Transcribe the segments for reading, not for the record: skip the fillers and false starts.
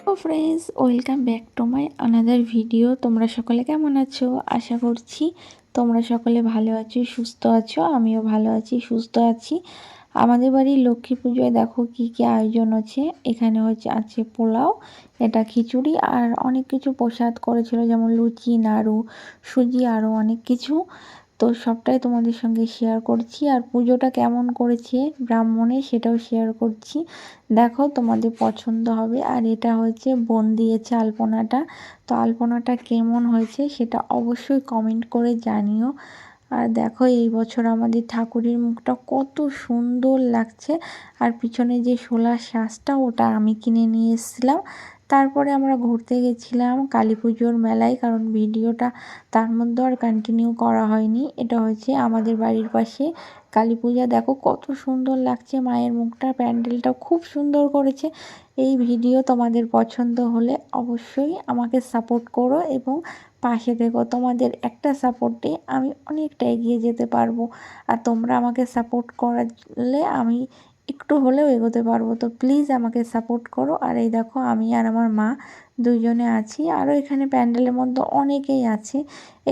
Friends, welcome back to my another video. তোমরা সকলে কেমন আছো? আশা করছি তোমরা সকলে ভালো আছো, সুস্থ আছো। আমিও ভালো আছি, সুস্থ আছি। আমাদের বাড়ির লক্ষ্মী পুজোয় দেখো কি কি আয়োজন আছে। এখানে আছে পোলাও, এটা খিচুড়ি আর অনেক কিছু প্রসাদ করেছিল, যেমন লুচি, নাড়ু, সুজি, আরও অনেক কিছু। তো সবটাই তোমাদের সঙ্গে শেয়ার করছি, আর পুজোটা কেমন করেছে ব্রাহ্মণে সেটাও শেয়ার করছি। দেখো, তোমাদের পছন্দ হবে। আর এটা হচ্ছে বোন দিয়েছে আলপনাটা। তো আলপনাটা কেমন হয়েছে সেটা অবশ্যই কমেন্ট করে জানিও। আর দেখো, এই বছর আমাদের ঠাকুরের মুখটা কত সুন্দর লাগছে। আর পিছনে যে শোলার সাজটা, ওটা আমি কিনে নিয়ে এসেছিলাম। তারপরে আমরা ঘুরতে গেছিলাম কালী পুজোর মেলায়, কারণ ভিডিওটা তার মধ্যে আর কন্টিনিউ করা হয়নি। এটা হচ্ছে আমাদের বাড়ির পাশে কালী পূজা। দেখো কত সুন্দর লাগছে মায়ের মুখটা, প্যান্ডেলটা খুব সুন্দর করেছে। এই ভিডিও তোমাদের পছন্দ হলে অবশ্যই আমাকে সাপোর্ট করো এবং পাশে থেকো। তোমাদের একটা সাপোর্টে আমি অনেকটা এগিয়ে যেতে পারবো। আর তোমরা আমাকে সাপোর্ট করলে আমি একটু হলেও এগোতে পারবো। তো প্লিজ আমাকে সাপোর্ট করো। আর এই দেখো, আমি আর আমার মা দুইজনে আছি। আরও এখানে প্যান্ডেলের মধ্যে অনেকেই আছে।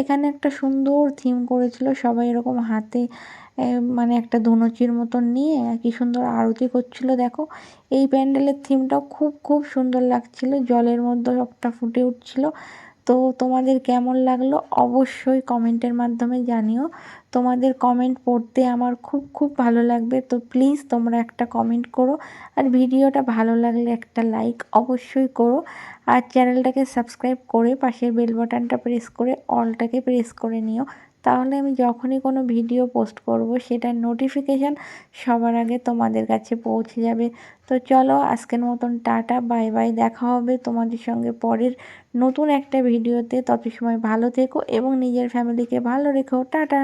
এখানে একটা সুন্দর থিম করেছিল, সবাই এরকম হাতে মানে একটা ধুনুচির মতন নিয়ে কি সুন্দর আরতি করছিল। দেখো, এই প্যান্ডেলের থিমটাও খুব খুব সুন্দর লাগছিল, জলের মধ্যে সবটা ফুটে উঠছিল। তো তোমাদের কেমন লাগলো অবশ্যই কমেন্টের মাধ্যমে জানিও। তোমাদের কমেন্ট পড়তে আমার খুব খুব ভালো লাগবে। তো প্লিজ তোমরা একটা কমেন্ট করো। আর ভিডিওটা ভালো লাগলে একটা লাইক অবশ্যই করো। আর চ্যানেলটাকে সাবস্ক্রাইব করে পাশের বেল বাটনটা প্রেস করে অলটাকে প্রেস করে নিও। তাহলে আমি যখনই কোনো ভিডিও পোস্ট করব সেটার নোটিফিকেশান সবার আগে তোমাদের কাছে পৌঁছে যাবে। তো চলো, আজকের মতন টাটা, বাই বাই। দেখা হবে তোমাদের সঙ্গে পরের নতুন একটা ভিডিওতে। তত সময় ভালো থেকো এবং নিজের ফ্যামিলিকে ভালো রেখো। টাটা।